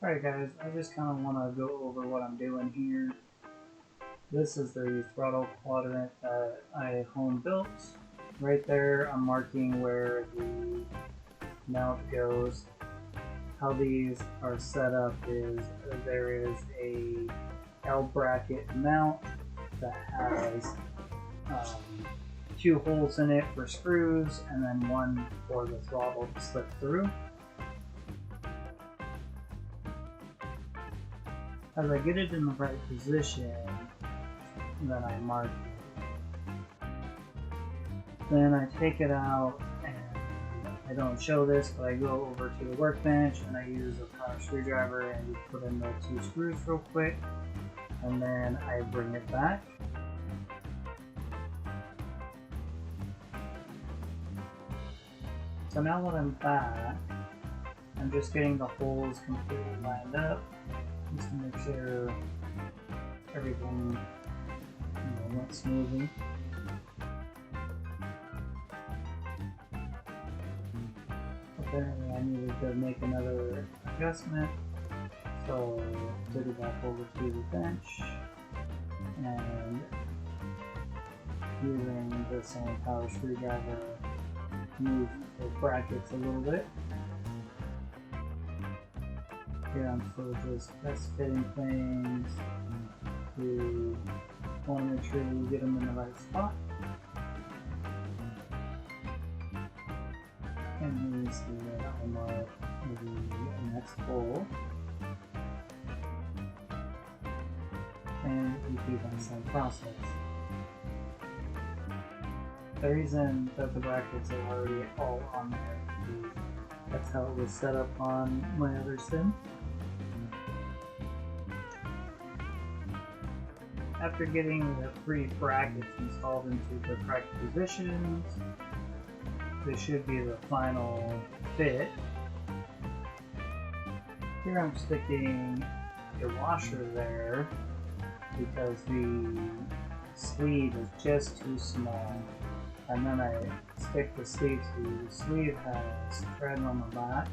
Alright guys, I just kind of want to go over what I'm doing here. This is the throttle quadrant that I home built. Right there I'm marking where the mount goes. How these are set up is there is a L bracket mount that has 2 holes in it for screws and then one for the throttle to slip through. As I get it in the right position, then I mark it. Then I take it out, and I don't show this, but I go over to the workbench and I use a power screwdriver and just put in the 2 screws real quick, and then I bring it back. So now that I'm back, I'm just getting the holes completely lined up, just to make sure everything went smoothly. Apparently I needed to make another adjustment, so I took it back over to the bench and using the same power screwdriver moved the brackets a little bit. Here I'm still just test fitting things to want to make sure we get them in the right spot. And here's the mark the next hole. And repeat that same process. The reason that the brackets are already all on there is that's how it was set up on my other sim. After getting the 3 brackets installed into the correct positions, this should be the final fit. Here I'm sticking a washer there because the sleeve is just too small. And then I stick the sleeve to the sleeve has thread on the back,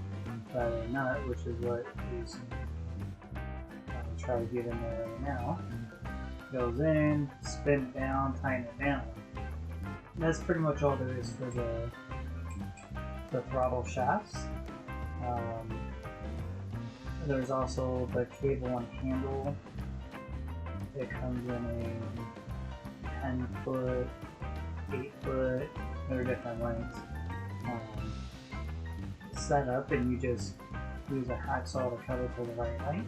but a nut, which is what is I'm trying to get in there right now. Goes in, spin it down, tighten it down. And that's pretty much all there is for the throttle shafts. There's also the cable and handle. It comes in a 10-foot, 8-foot, they're different lengths. Set up, and you just use a hacksaw to cut it to the right height.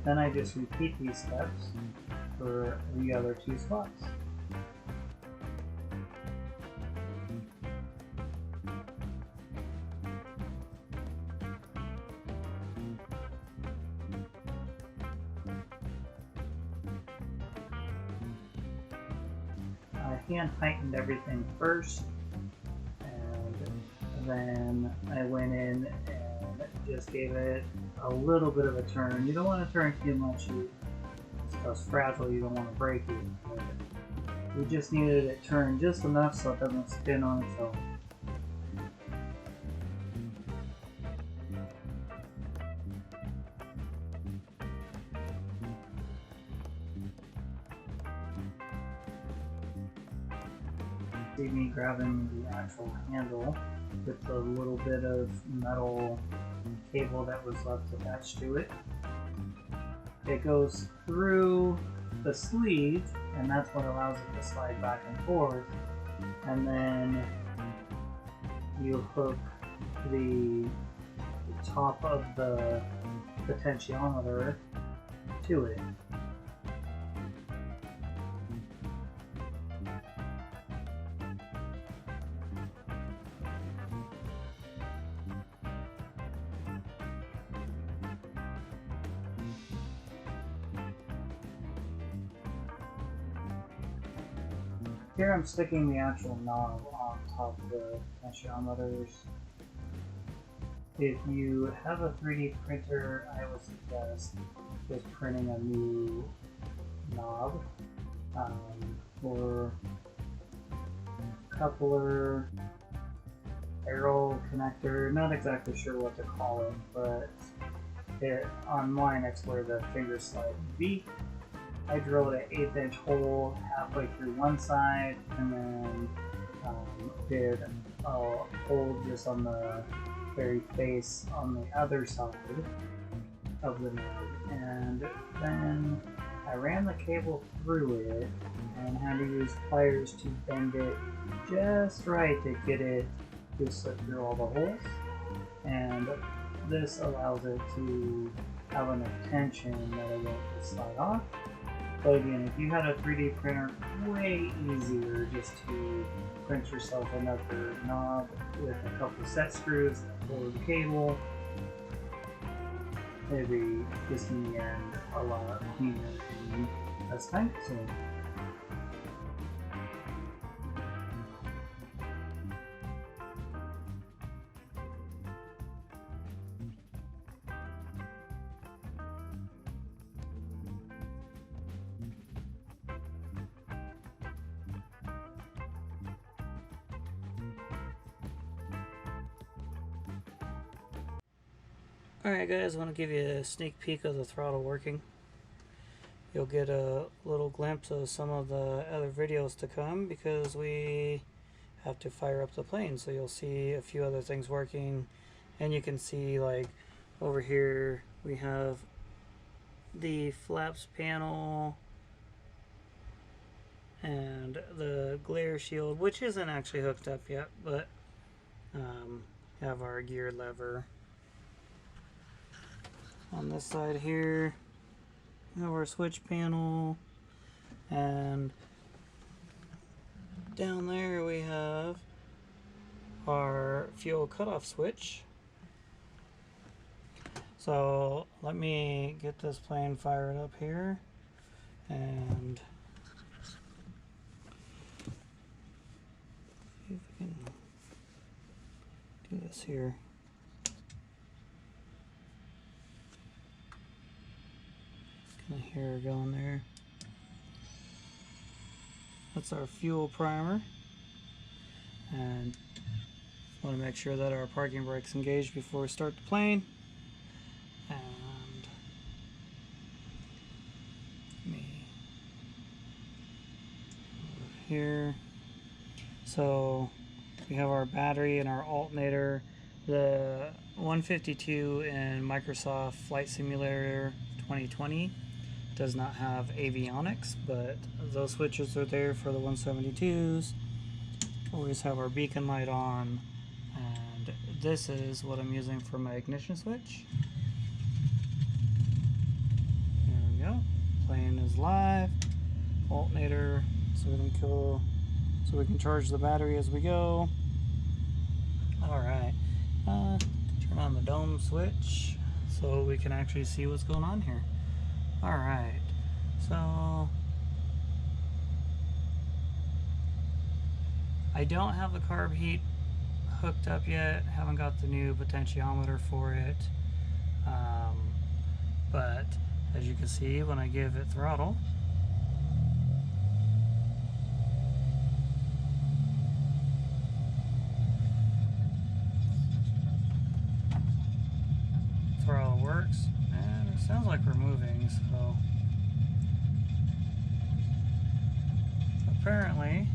Then I just repeat these steps for the other 2 spots. I hand tightened everything first, and then I went in and just gave it a little bit of a turn. You don't want to turn too much, it's fragile, you don't want to break it. But we just needed it turned just enough so it doesn't spin on its own. See me grabbing the actual handle with the little bit of metal cable that was left attached to it. It goes through the sleeve, and that's what allows it to slide back and forth. And then you hook the top of the potentiometer to it. Here I'm sticking the actual knob on top of the potentiometers. If you have a 3D printer, I would suggest just printing a new knob for coupler, arrow connector. Not exactly sure what to call it, but on mine it's where the finger slide would be. I drilled an 1/8 inch hole halfway through one side, and then did a hole just on the very face on the other side of the node, and then I ran the cable through it and had to use pliers to bend it just right to get it to slip through all the holes, and this allows it to have enough tension that it won't just slide off. But again, if you had a 3D printer, way easier just to print yourself another knob with a couple set screws that hold the cable. It'd be just in the end a lot cleaner and less time consuming. Alright guys, I want to give you a sneak peek of the throttle working. You'll get a little glimpse of some of the other videos to come because we have to fire up the plane, so you'll see a few other things working, and you can see like over here we have the flaps panel and the glare shield, which isn't actually hooked up yet, but have our gear lever. On this side here, we have our switch panel, and down there we have our fuel cutoff switch. So let me get this plane fired up here, and see if we can do this here. Here going there. That's our fuel primer, and want to make sure that our parking brake's engaged before we start the plane. And me over here. So we have our battery and our alternator. The 152 in Microsoft Flight Simulator 2020 does not have avionics, but those switches are there for the 172s. Always have our beacon light on, and this is what I'm using for my ignition switch. There we go. Plane is live. Alternator, so we can charge the battery as we go. All right. Turn on the dome switch so we can actually see what's going on here. Alright, so I don't have the carb heat hooked up yet, haven't got the new potentiometer for it, but as you can see when I give it throttle, throttle works. And it sounds like we're moving, so apparently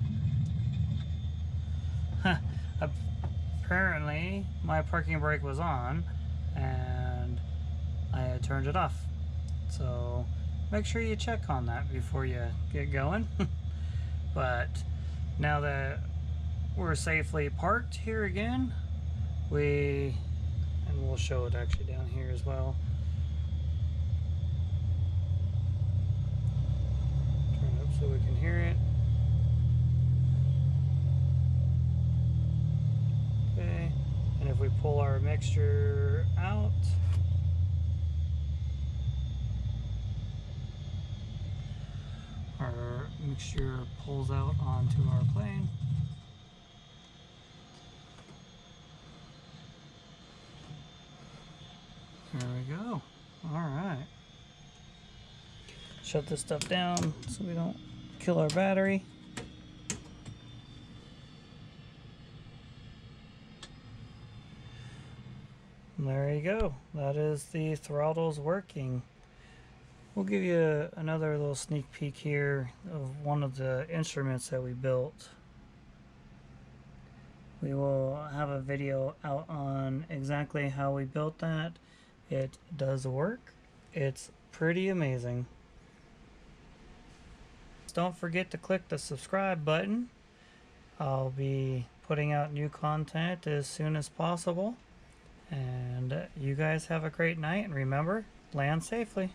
my parking brake was on and I had turned it off. So make sure you check on that before you get going. But now that we're safely parked here again, we'll show it actually down here as well. So we can hear it. Okay, and if we pull our mixture out, our mixture pulls out onto our plane. There we go. All right. Shut this stuff down so we don't kill our battery. There you go. That is the throttles working. We'll give you another little sneak peek here of one of the instruments that we built. We will have a video out on exactly how we built that. It does work. It's pretty amazing. Don't forget to click the subscribe button. I'll be putting out new content as soon as possible. And you guys have a great night, and remember, land safely.